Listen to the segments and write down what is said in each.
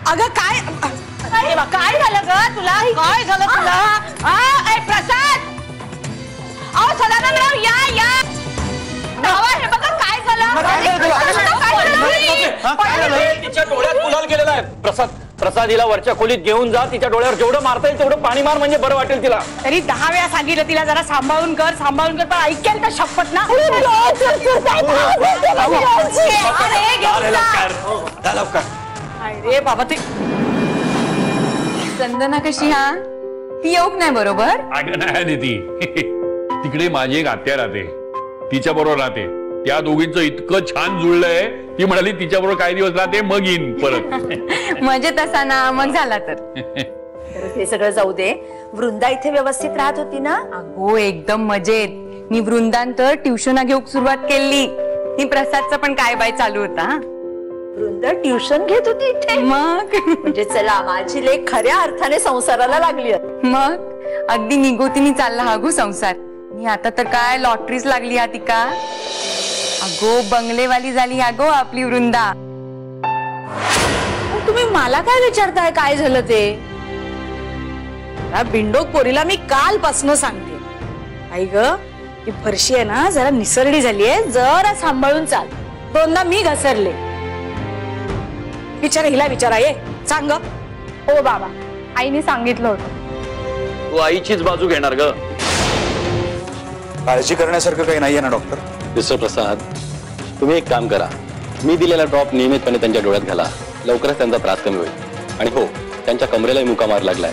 अगं काय काय झालं ग तुला? काय झालं तुला? प्रसाद, अहो सदानंदराव या हे बघा काय झालं. तिच्या डोळ्यात गुलाल गेलेला आहे. प्रसाद हिला वरच्या खोलीत घेऊन जा. तिच्या डोळ्यावर जेवढं मारता येईल तेवढं पाणी मार, म्हणजे बरं वाटेल तिला. तरी 10 वेळा सांगितलं तिला जरा सांभाळून कर पण ऐकेल तर शपथ ना. अरे बाबा, ते संजना कशी? हा ती येऊक नाही बरोबर? अगं नाही ती तिकडे माझी एक आत्या राहते, तिच्या बरोबर राहते. त्या दोघींचं इतकं छान जुळलंय, ती म्हणाली तिच्या बरोबर काही दिवस राहते मग येईन परत. मजेत असा ना मग झाला तर. हे सगळं जाऊ दे, वृंदा इथे व्यवस्थित राहत होती ना? हो एकदम मजेत. मी वृंदान तर ट्युशन घेऊन सुरुवात केली. ती प्रसादचं पण काय बाय चालू होता. वृंदा ट्युशन घेत होती इथे? मग म्हणजे चला, माझी लेक खऱ्या अर्थाने संसाराला लागली. मग अगदी निगोतीने चालला हा गो संसार. मी आता तर काय लॉटरीच लागली हा तिका. अगो बंगलेवाली झाली अगो आपली वृंदा. तुम्ही मला काय विचारताय काय झालं ते? बिंडोक पोरीला मी कालपासून सांगते, आई ग ही फरशी आहे ना जरा निसरडी झालीये, जरा सांभाळून चाल. 2दा मी घसरले. हिला विचारा ये सांग. हो बाबा, आईने सांगितलं होतं. तू आईचीच बाजू घेणार ग. काळजी करण्यासारखं काही नाहीये ना डॉक्टर? मिस्टर प्रसाद, तुम्ही एक काम करा, मी दिलेला ड्रॉप नियमितपणे त्यांच्या डोळ्यात घाला. लवकरच त्यांचा त्रास कमी होईल. आणि हो, त्यांच्या कमरेलाही मुका मार लागलाय.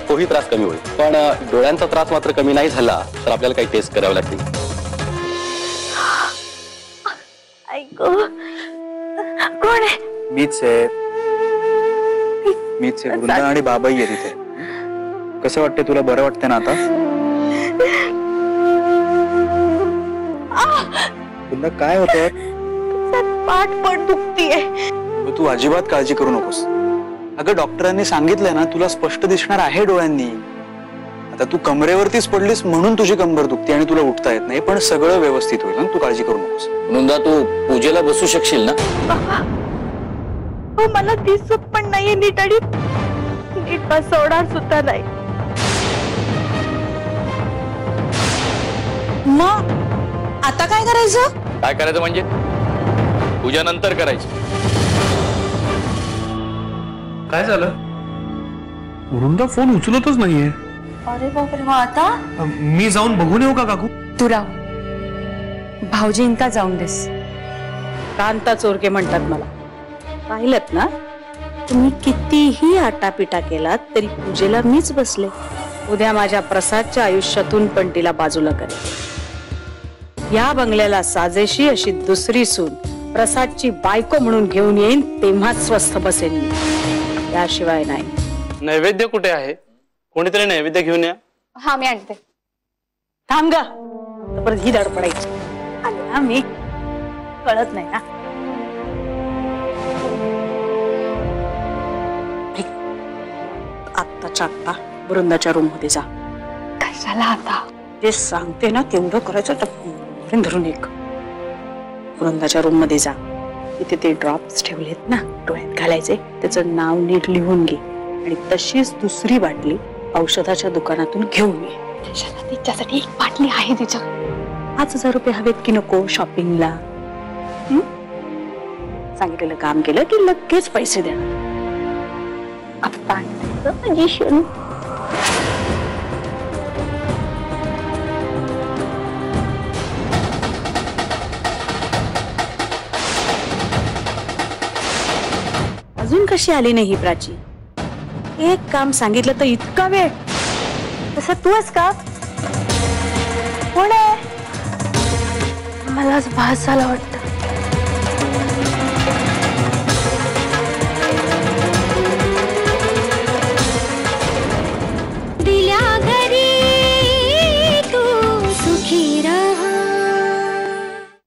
तोही त्रास कमी होईल. पण डोळ्यांचा त्रास मात्र कमी नाही झाला तर आपल्याला काही टेस्ट करावे लागतील. कोण आहे? मीच आहे. वृंदा आणि बाबाई आहे तिथे. कसं वाटतंय तुला? बरं वाटतंय ना आता? तुला काय होतं? पाठ पण दुखतीये. तू अजिबात काळजी करू नकोस. अगं डॉक्टरांनी सांगितलंय ना, तुला स्पष्ट दिसणार आहे डोळ्यांनी. आता तू कमरेवरतीच पडलीस म्हणून तुझी कंबर दुखते आणि तुला उठता येत नाही, पण सगळं व्यवस्थित होईल ना, तू काळजी करू नकोस. वृंदा, तू पूजेला बसू शकशील ना? हो, मला दिसत पण नाहीये नीट आणि नीट बसवणार सुद्धा नाही. मग आता काय करायचं? काय करायचं म्हणजे पूजा नंतर करायची. काय झालं? वृंदा फोन उचलतच नाहीये. अरे बापरे, मग आता मी जाऊन बघून येऊ का काकू? तू राव, भाऊजींका जाऊन देस. कांता चोरके म्हणतात मला. पाहिलत ना, तुम्ही कितीही आटापिटा केलात तरी पूजेला मीच बसले. उद्या माझ्या प्रसादच्या आयुष्यातून पण तिला बाजूला करेल. या बंगल्याला साजेशी अशी दुसरी सून प्रसादची बायको म्हणून घेऊन येईन, तेव्हाच स्वस्थ बसेन मी. त्याशिवाय नाही. नैवेद्य कुठे आहे? कोणीतरी नैवेद्य घेऊन या. हा मी आणते. थांब ग, परत ही धडपडायची. आले ना मी, कळत नाही ना. आत्ताच्या आत्ता वृंदाच्या रूम मध्ये जा. कशाला आता? ते सांगते ना तेवढं करायचं. धरून एक वृंदाच्या रूम मध्ये जा. तिथे ते ड्रॉप्स ठेवलेत ना डोळ्यात घालायचे, त्याचं नाव नीट लिहून घे आणि तशीच दुसरी बाटली औषधाच्या दुकानातून घेऊन ये. तिच्यासाठी एक बाटली आहे तिच्या. 5,000 रुपये हवेत की नको शॉपिंगला? सांगितलेलं काम केलं की लगेच पैसे देणार. आता अजून कशी आली नाही ही प्राची? एक काम सांगितलं तर इतका वेळ. तसं तूच का? कोण आहे? मलाच भास झाला वाटतं.